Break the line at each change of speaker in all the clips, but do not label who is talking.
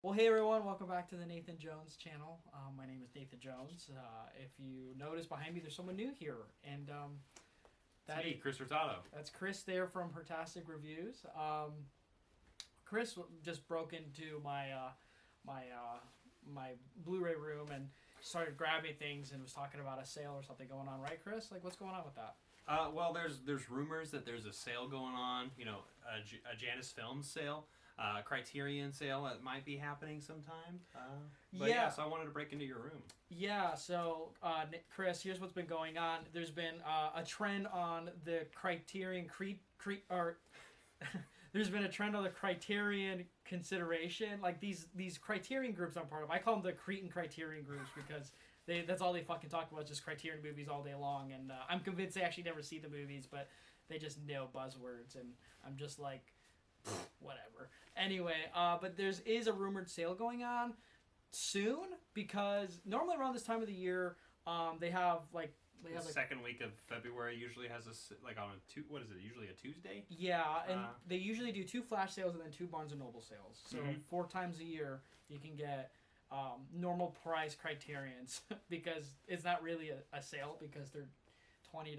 Well, hey everyone, welcome back to the Nathan Jones channel. My name is Nathan Jones. If you notice behind me, there's someone new here, and
It's me, Cris Hurtado.
that's Cris there from Hurtastic Reviews. Cris just broke into my Blu-ray room and started grabbing things and was talking about a sale or something going on, right, Cris? Like, what's going on with that?
Well, there's rumors that there's a sale going on. You know, a Janus Films sale, Criterion sale that might be happening sometime. So I wanted to break into your room.
Yeah, so Cris, here's what's been going on. There's been a trend on the there's been a trend on the Criterion consideration. Like these Criterion groups I'm part of. I call them the Cretan Criterion groups because that's all they fucking talk about, just Criterion movies all day long. And I'm convinced they actually never see the movies, but they just know buzzwords, and I'm just like, whatever. Anyway, but is a rumored sale going on soon, because normally around this time of the year, they have like
The second week of February usually has on what is it? Usually a Tuesday.
yeah, and they usually do two flash sales and then two Barnes and Noble sales. So 4 times a year you can get normal price Criterions because it's not really a sale because they're $20.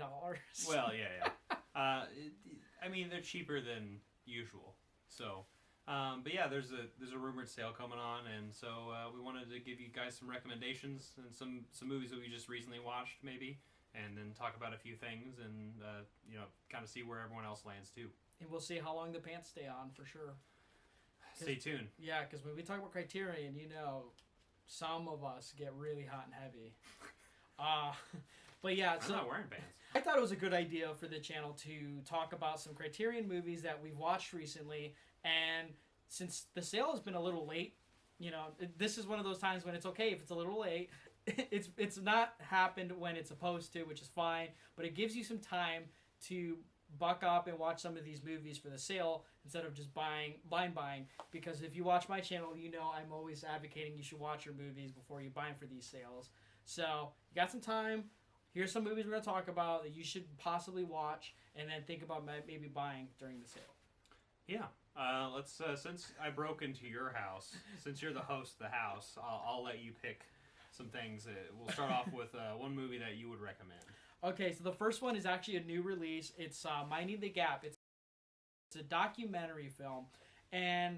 Well, yeah. I mean, they're cheaper than usual. So, but yeah, there's a rumored sale coming on, and so we wanted to give you guys some recommendations and some movies that we just recently watched, maybe, and then talk about a few things and kind of see where everyone else lands too.
And we'll see how long the pants stay on for sure.
Stay tuned.
Yeah, because when we talk about Criterion, some of us get really hot and heavy. But yeah,
I'm not wearing pants.
I thought it was a good idea for the channel to talk about some Criterion movies that we've watched recently. And since the sale has been a little late, this is one of those times when it's okay if it's a little late. It's not happened when it's supposed to, which is fine. But it gives you some time to buck up and watch some of these movies for the sale instead of just blind buying. Because if you watch my channel, I'm always advocating you should watch your movies before you buy them for these sales. So you got some time. Here's some movies we're going to talk about that you should possibly watch, and then think about maybe buying during the sale.
Yeah. Let's since I broke into your house, since you're the host of the house, I'll let you pick some things. We'll start off with one movie that you would recommend.
Okay, so the first one is actually a new release. It's Minding the Gap. It's a documentary film, and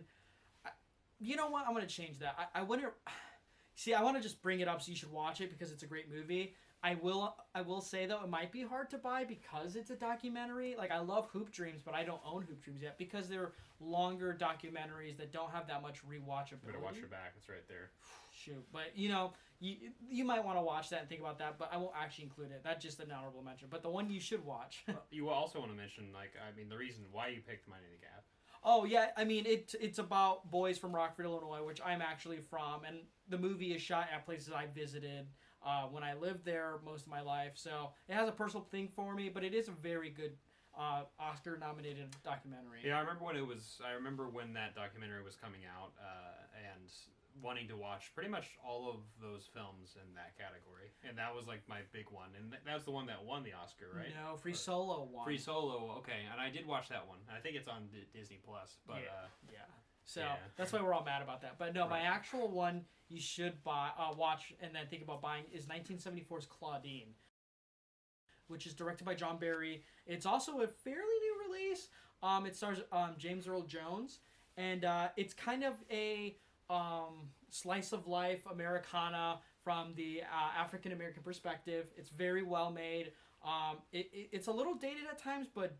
you know what? I'm going to change that. I want to just bring it up so you should watch it because it's a great movie. I will say though, it might be hard to buy because it's a documentary. Like, I love Hoop Dreams, but I don't own Hoop Dreams yet because they're longer documentaries that don't have that much rewatchability.
Better watch your back. It's right there.
Shoot, but you might want to watch that and think about that, but I won't actually include it. That's just an honorable mention. But the one you should watch.
You also want to mention, the reason why you picked Minding the Gap.
Oh yeah, I mean it's about boys from Rockford, Illinois, which I'm actually from, and the movie is shot at places I visited when I lived there most of my life. So it has a personal thing for me, but it is a very good Oscar-nominated documentary.
Yeah, I remember when that documentary was coming out, and wanting to watch pretty much all of those films in that category, and that was like my big one, and that was the one that won the Oscar, right?
No, Free Solo won.
Free Solo, okay, and I did watch that one. I think it's on Disney Plus, but
yeah. So that's why we're all mad about that. But no, my actual one you should watch and then think about buying is 1974's Clawdeen, which is directed by John Barry. It's also a fairly new release. It stars James Earl Jones, and it's kind of a slice of life Americana from the African American perspective. It's very well made. It's a little dated at times, but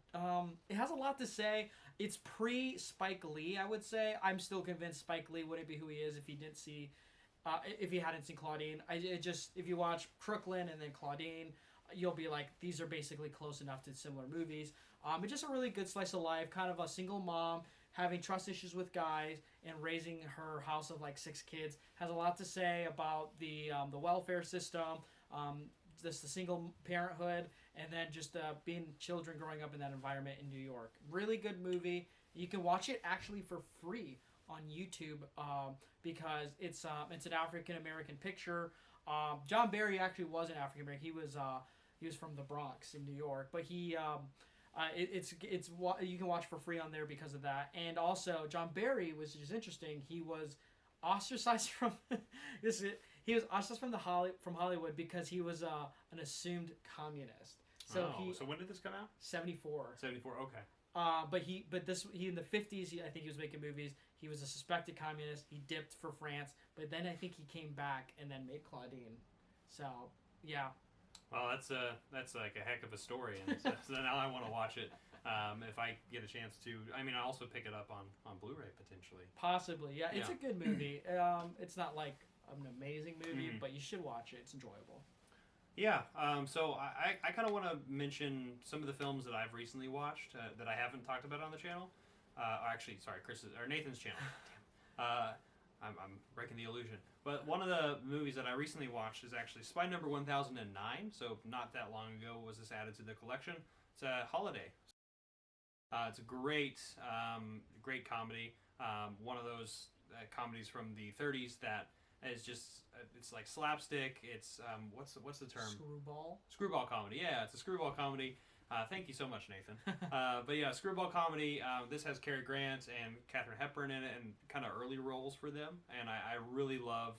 it has a lot to say. It's pre-Spike Lee, I would say. I'm still convinced Spike Lee wouldn't be who he is if he hadn't seen Clawdeen. If you watch Crooklyn and then Clawdeen, you'll be like, these are basically close enough to similar movies. It's just a really good slice of life, kind of a single mom having trust issues with guys and raising her house of like 6 kids. Has a lot to say about the welfare system, just the single parenthood, and then just being children growing up in that environment in New York. Really good movie. You can watch it actually for free on YouTube because it's an African American picture. John Barry actually was an African American. He was from the Bronx in New York, but he you can watch for free on there because of that. And also John Barry, which is interesting, he was ostracized from he was ostracized from from Hollywood because he was an assumed communist. So
so when did this come out?
74.
74. Okay.
But he in the 50s, I think he was making movies. He was a suspected communist. He dipped for France, but then I think he came back and then made Clawdeen. So yeah.
Well, that's like a heck of a story, and so now I want to watch it. If I get a chance to, I mean, I also pick it up on Blu-ray potentially.
Possibly, yeah. It's a good movie. It's not like an amazing movie, but you should watch it. It's enjoyable.
Yeah. So I kind of want to mention some of the films that I've recently watched that I haven't talked about on the channel. Actually, sorry, Nathan's channel. Damn. I'm breaking the illusion. But one of the movies that I recently watched is actually Spy Number 1009. So not that long ago was this added to the collection. It's a Holiday. It's a great comedy. One of those comedies from the 30s that is just it's like slapstick. It's what's the term? Screwball comedy. Yeah, it's a screwball comedy. Thank you so much, Nathan. But yeah, screwball comedy. This has Cary Grant and Katharine Hepburn in it, and kind of early roles for them. And I really love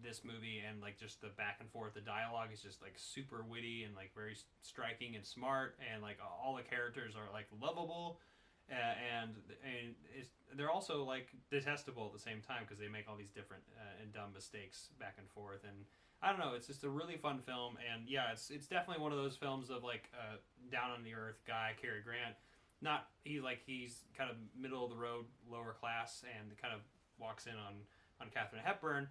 this movie, and like just the back and forth. The dialogue is just like super witty and like very striking and smart, and like all the characters are like lovable, and they're also like detestable at the same time because they make all these different and dumb mistakes back and forth. And I don't know, it's just a really fun film, and yeah, it's definitely one of those films of like down on the earth guy, Cary Grant. He's kind of middle of the road, lower class, and kind of walks in on Katharine Hepburn,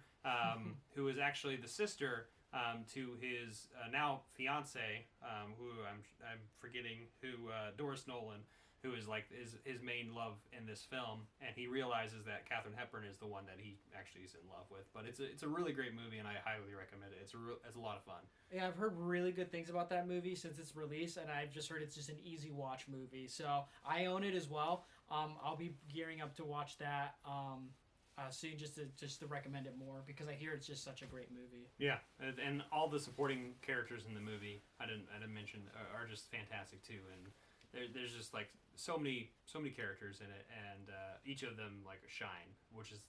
who is actually the sister to his now fiance, who I'm forgetting Doris Nolan, who is like his main love in this film, and he realizes that Katharine Hepburn is the one that he actually is in love with. But it's a really great movie, and I highly recommend it. It's a lot of fun. Yeah,
I've heard really good things about that movie since its release, and I've just heard it's just an easy watch movie. So I own it as well. I'll be gearing up to watch that soon, just to recommend it more because I hear it's just such a great movie.
Yeah, and all the supporting characters in the movie I didn't mention are just fantastic too, and there's just like so many characters in it, and each of them like shine, which is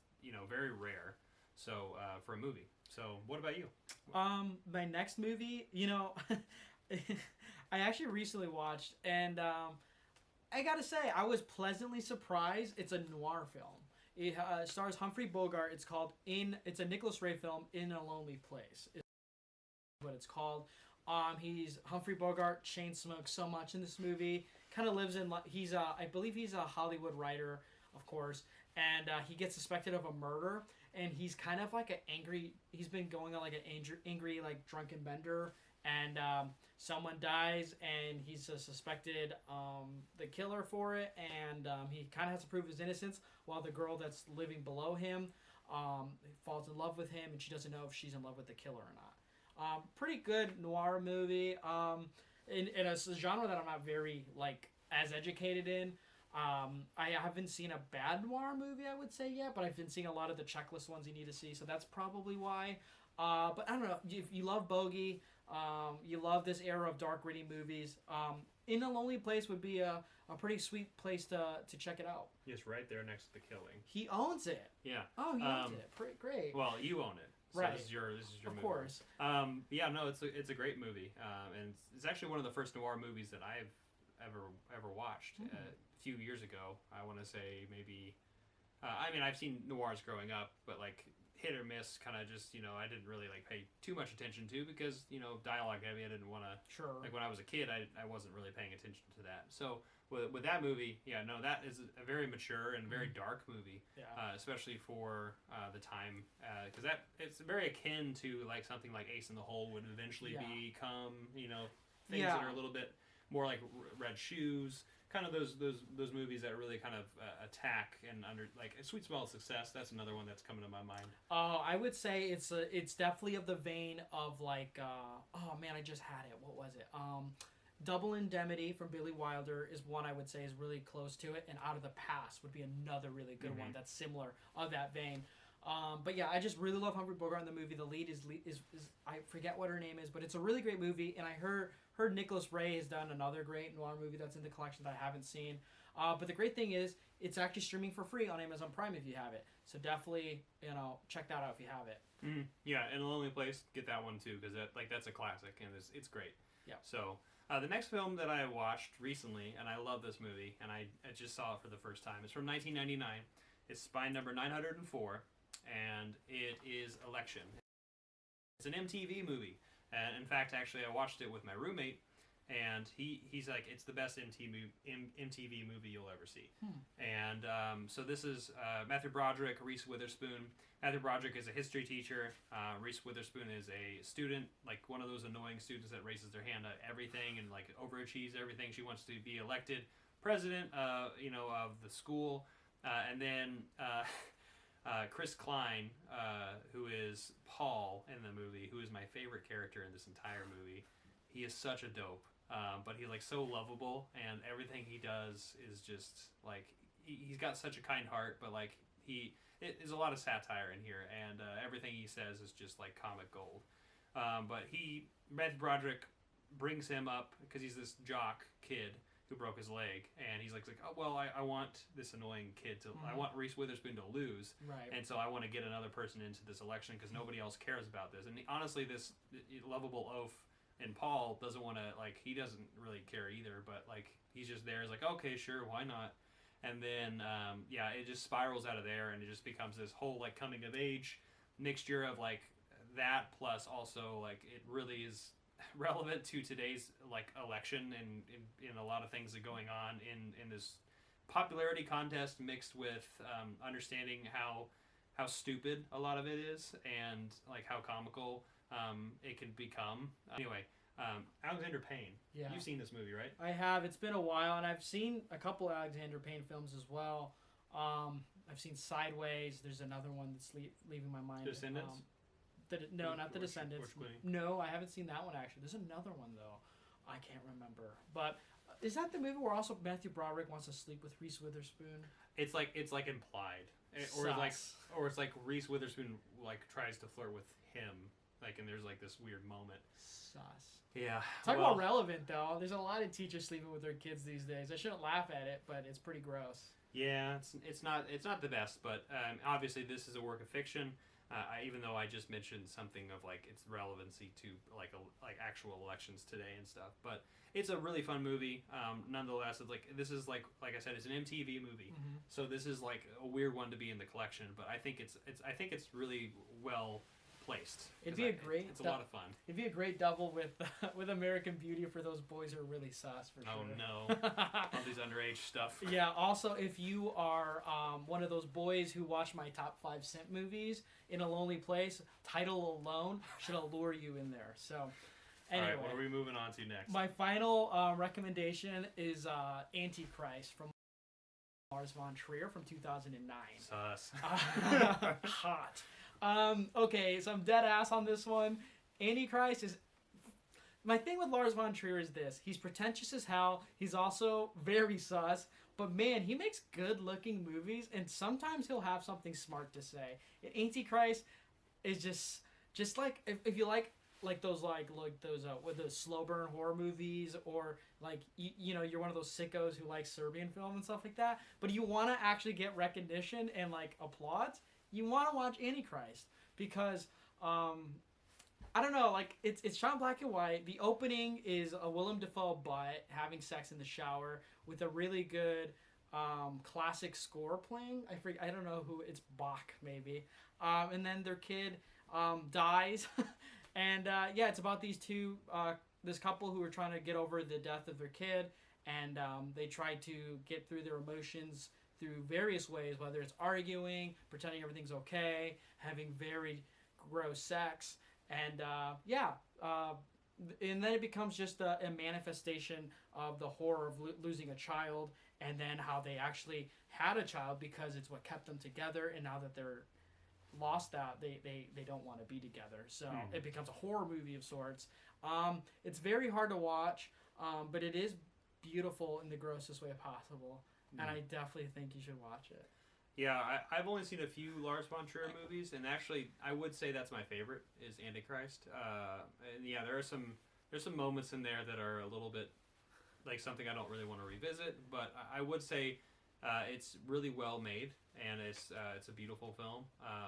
very rare. So for a movie. So what about you?
My next movie, I actually recently watched, and I gotta say I was pleasantly surprised. It's a noir film. It stars Humphrey Bogart. It's a Nicholas Ray film, In a Lonely Place. Is what it's called. He's Humphrey Bogart. Chain smokes so much in this movie. Kind of lives in. I believe he's a Hollywood writer, of course, and he gets suspected of a murder. And he's kind of like an angry. He's been going on like an angry like drunken bender, and someone dies, and he's suspected the killer for it, and he kind of has to prove his innocence, while the girl that's living below him falls in love with him, and she doesn't know if she's in love with the killer or not. Pretty good noir movie. In a genre that I'm not very like as educated in. I haven't seen a bad noir movie, I would say, yet, but I've been seeing a lot of the checklist ones you need to see, so that's probably why. But I don't know, if you love Bogey, you love this era of dark, gritty movies, In a Lonely Place would be a pretty sweet place to check it out.
Yes, right there next to The Killing.
He owns it.
Yeah.
Oh, he owns it. Great.
Well, you own it. So
right.
This is your
of
movie.
Course.
Yeah, no, it's a great movie, and it's actually one of the first noir movies that I've ever watched.
Mm-hmm.
A few years ago, I want to say maybe. I mean, I've seen noirs growing up, but like hit or miss, kind of just I didn't really like pay too much attention to because dialogue heavy. I didn't want to.
Sure.
Like when I was a kid, I wasn't really paying attention to that. So with that movie, yeah, no, that is a very mature and very dark movie.
Yeah.
Especially for the time, because it's very akin to like something like Ace in the Hole would eventually become. Things that are a little bit more like Red Shoes. Kind of those movies that really kind of attack and like Sweet Smell of Success. That's another one that's coming to my mind.
I would say it's definitely of the vein of like oh man, I just had it. What was it? Double Indemnity from Billy Wilder is one I would say is really close to it, and Out of the Past would be another really good one that's similar of that vein. But yeah, I just really love Humphrey Bogart in the movie. The lead is I forget what her name is, but it's a really great movie, and I heard Nicholas Ray has done another great noir movie that's in the collection that I haven't seen. But the great thing is it's actually streaming for free on Amazon Prime if you have it. So definitely, check that out if you have it.
Yeah, in A Lonely Place, get that one too, because that's a classic and it's great.
Yeah.
So the next film that I watched recently, and I love this movie, and I just saw it for the first time. It's from 1999. It's Spine number 904, and it is Election. It's an MTV movie. And in fact, actually, I watched it with my roommate, and he's like, it's the best MTV movie you'll ever see. And so this is Matthew Broderick, Reese Witherspoon. Matthew Broderick is a history teacher. Reese Witherspoon is a student, like one of those annoying students that raises their hand at everything and like overachieves everything. She wants to be elected president, of the school. And then Chris Klein, who is Paul in the movie, who is my favorite character in this entire movie. He is such a dope, but he's like so lovable, and everything he does is just like he's got such a kind heart. But like there's a lot of satire in here, and everything he says is just like comic gold. But Matthew Broderick brings him up because he's this jock kid who broke his leg, and he's like, oh well, I want this annoying kid to, I want Reese Witherspoon to lose,
right?
And so I want to get another person into this election because nobody else cares about this. And honestly, this lovable oaf and Paul doesn't want to, like, he doesn't really care either, but like he's just there, he's like, okay, sure, why not? And then it just spirals out of there, and it just becomes this whole like coming of age mixture of like that plus also like it really is relevant to today's like election and in a lot of things that are going on in this popularity contest mixed with understanding how stupid a lot of it is and like how comical it can become. Anyway, Alexander Payne.
Yeah.
You've seen this movie, right?
I have. It's been a while, and I've seen a couple Alexander Payne films as well. I've seen Sideways. There's another one that's leaving my mind.
Descendants?
No, not The Descendants. No, I haven't seen that one actually. There's another one though. I can't remember. But is that the movie where also Matthew Broderick wants to sleep with Reese Witherspoon?
It's like implied, or it's like Reese Witherspoon like tries to flirt with him, like, and there's like this weird moment.
Sus.
Yeah.
Talk about relevant though. There's a lot of teachers sleeping with their kids these days. I shouldn't laugh at it, but it's pretty gross.
Yeah, it's not the best, but obviously this is a work of fiction. Even though I just mentioned something of like its relevancy to like actual elections today and stuff, but it's a really fun movie. Nonetheless, it's like this is like I said, it's an MTV movie, so this is like a weird one to be in the collection. But I think it's really well placed.
It's a
lot of fun.
It'd be a great double with American Beauty for those boys who are really sus for sure.
Oh no, all these underage stuff.
Yeah. Also, if you are one of those boys who watch my top 5 cent movies in A Lonely Place, title alone should allure you in there. So, anyway,
all right, what are we moving on to next?
My final recommendation is Antichrist from Lars von Trier from 2009.
Sus.
Hot. Okay, so I'm dead ass on this one. Antichrist is... My thing with Lars von Trier is this. He's pretentious as hell. He's also very sus. But man, he makes good-looking movies, and sometimes he'll have something smart to say. And Antichrist is just like... If you like those with the slow burn horror movies, or like you're one of those sickos who like Serbian film and stuff like that, but you want to actually get recognition and like applause, you want to watch Antichrist because I don't know, like it's shot in black and white. The opening is a Willem Dafoe butt having sex in the shower with a really good classic score playing. I don't know who, it's Bach maybe, and then their kid dies. And it's about these two, this couple who are trying to get over the death of their kid, and they try to get through their emotions through various ways, whether it's arguing, pretending everything's okay, having very gross sex, and and then it becomes just a manifestation of the horror of losing a child, and then how they actually had a child because it's what kept them together, and now that they're lost that, they don't want to be together, so it becomes a horror movie of sorts. It's very hard to watch, but it is beautiful in the grossest way possible, and I definitely think you should watch it.
Yeah, I've only seen a few Lars von Trier movies, and actually I would say that's my favorite is Antichrist. And yeah, there's some moments in there that are a little bit like something I don't really want to revisit, but I would say It's really well made, and it's a beautiful film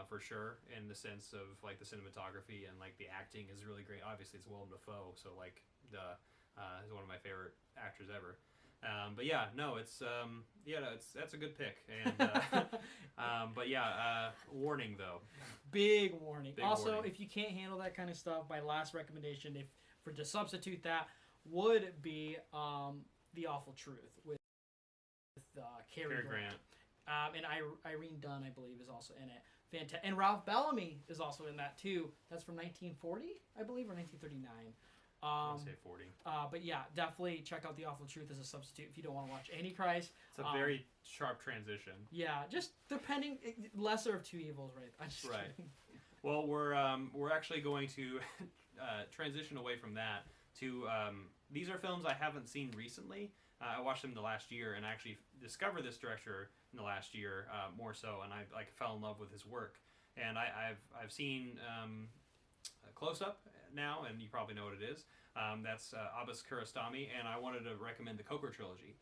for sure. In the sense of like the cinematography and like the acting is really great. Obviously, it's Willem Dafoe, so like he's one of my favorite actors ever. But yeah, no, it's that's a good pick. And but yeah, warning though.
Big warning.
Big
also,
warning.
if you can't handle that kind of stuff, my last recommendation, to substitute that, would be The Awful Truth with Cary Grant. And Irene Dunn, I believe, is also in it. Fantastic. And Ralph Bellamy is also in that too. That's from 1940, I believe, or 1939.
I want to say 40.
But yeah, definitely check out The Awful Truth as a substitute if you don't want to watch Antichrist.
It's a very sharp transition.
Yeah, just depending, lesser of two evils, right?
Right. Well, we're actually going to transition away from that to these are films I haven't seen recently. I watched them the last year, and I actually discovered this director in the last year more so, and I like fell in love with his work. And I've seen Close Up now, and you probably know what it is. That's Abbas Kiarostami, and I wanted to recommend the Coker trilogy.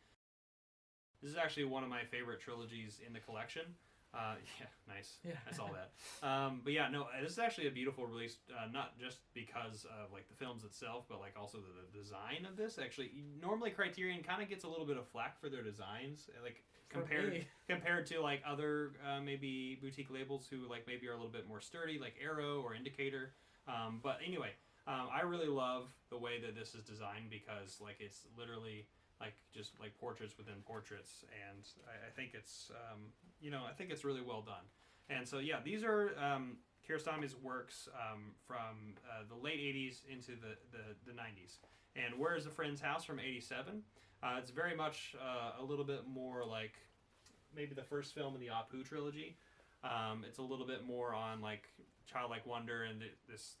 This is actually one of my favorite trilogies in the collection. Yeah, nice. Yeah. I saw that. But yeah, no, this is actually a beautiful release, not just because of like the films itself, but like also the design of this. Actually, normally Criterion kind of gets a little bit of flack for their designs, like compared to like other maybe boutique labels who like maybe are a little bit more sturdy, like Arrow or Indicator. But anyway, I really love the way that this is designed because like it's literally like just like portraits within portraits, and I think it's I think it's really well done. And so yeah, these are Kiarostami's works from the late 80s into the 90s. And Where is a Friend's House from 87? It's very much a little bit more like maybe the first film in the Apu trilogy. It's a little bit more on like childlike wonder and this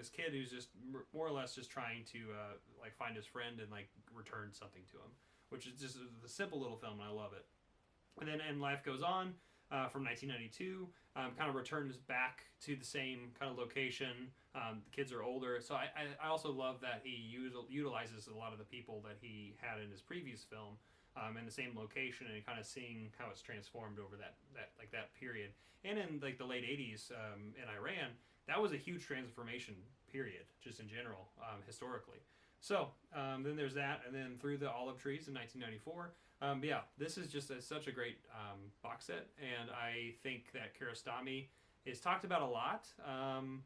kid who's just more or less just trying to like find his friend and like return something to him, which is just a simple little film, and I love it. And then And Life Goes On from 1992 kind of returns back to the same kind of location. The kids are older, so I also love that he utilizes a lot of the people that he had in his previous film in the same location, and kind of seeing how it's transformed over that period. And in like the late 80s in Iran, that was a huge transformation period, just in general, historically. So then there's that, and then Through the Olive Trees in 1994. But yeah, this is just such a great box set, and I think that Kiarostami is talked about a lot,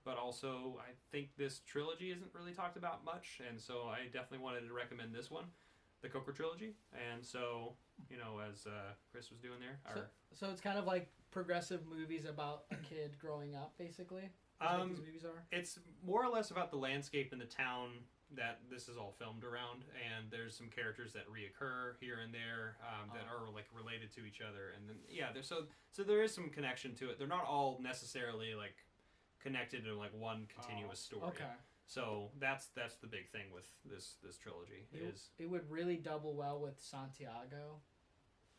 but also I think this trilogy isn't really talked about much, and so I definitely wanted to recommend this one, the Coker trilogy. And so, as Cris was doing there.
So it's kind of like progressive movies about a kid growing up, basically? What these movies are?
It's more or less about the landscape in the town that this is all filmed around, and there's some characters that reoccur here and there that are like related to each other, and then so there is some connection to it. They're not all necessarily like connected in like one continuous story.
Okay.
So that's the big thing with this trilogy.
It would really double well with Santiago,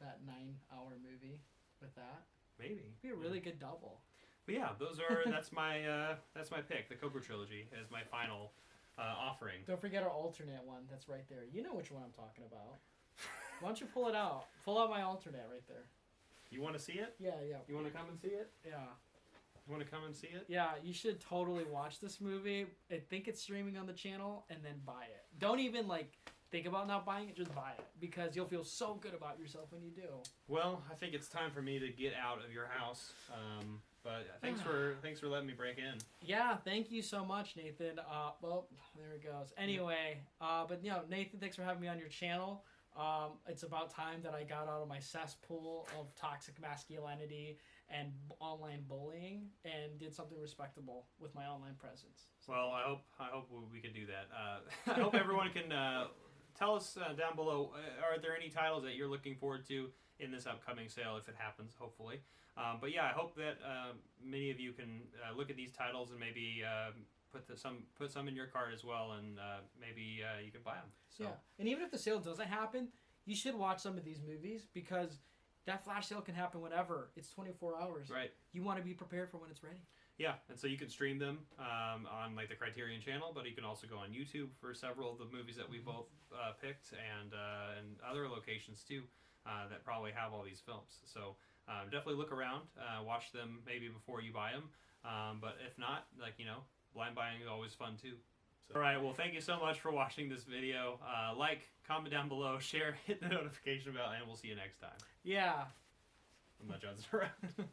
that 9-hour movie with that.
Maybe.
It'd be a really good double.
But yeah, that's my pick. The Coker trilogy is my final offering.
Don't forget our alternate one. That's right there. You know which one I'm talking about. Why don't you pull it out? Pull out my alternate right there.
You want to see it?
Yeah.
You want to come and see it?
Yeah.
You want to come and see it?
Yeah, you should totally watch this movie. I think it's streaming on the channel, and then buy it. Don't even think about not buying it. Just buy it, because you'll feel so good about yourself when you do.
Well, I think it's time for me to get out of your house. But thanks for letting me break in. Yeah,
thank you so much, Nathan. Well, there it goes. Anyway, but Nathan, thanks for having me on your channel. It's about time that I got out of my cesspool of toxic masculinity and online bullying and did something respectable with my online presence. So, well, I hope we can do that. I hope everyone can tell us down below. Are there any titles that you're looking forward to in this upcoming sale, if it happens, hopefully? But yeah, I hope that many of you can look at these titles and maybe put some in your cart as well, and maybe you can buy them. So. Yeah, and even if the sale doesn't happen, you should watch some of these movies, because that flash sale can happen whenever. It's 24 hours. Right. You want to be prepared for when it's ready. Yeah, and so you can stream them on like the Criterion channel, but you can also go on YouTube for several of the movies that we both picked, and other locations too.
that probably have all these films. So definitely look around, watch them maybe before you buy them. But if not, like, you know, blind buying is always fun too. So. All right, well, thank you so much for watching this video. Like, comment down below, share, hit the notification bell, and we'll see you next time.
Yeah.
I'm not Johnson around.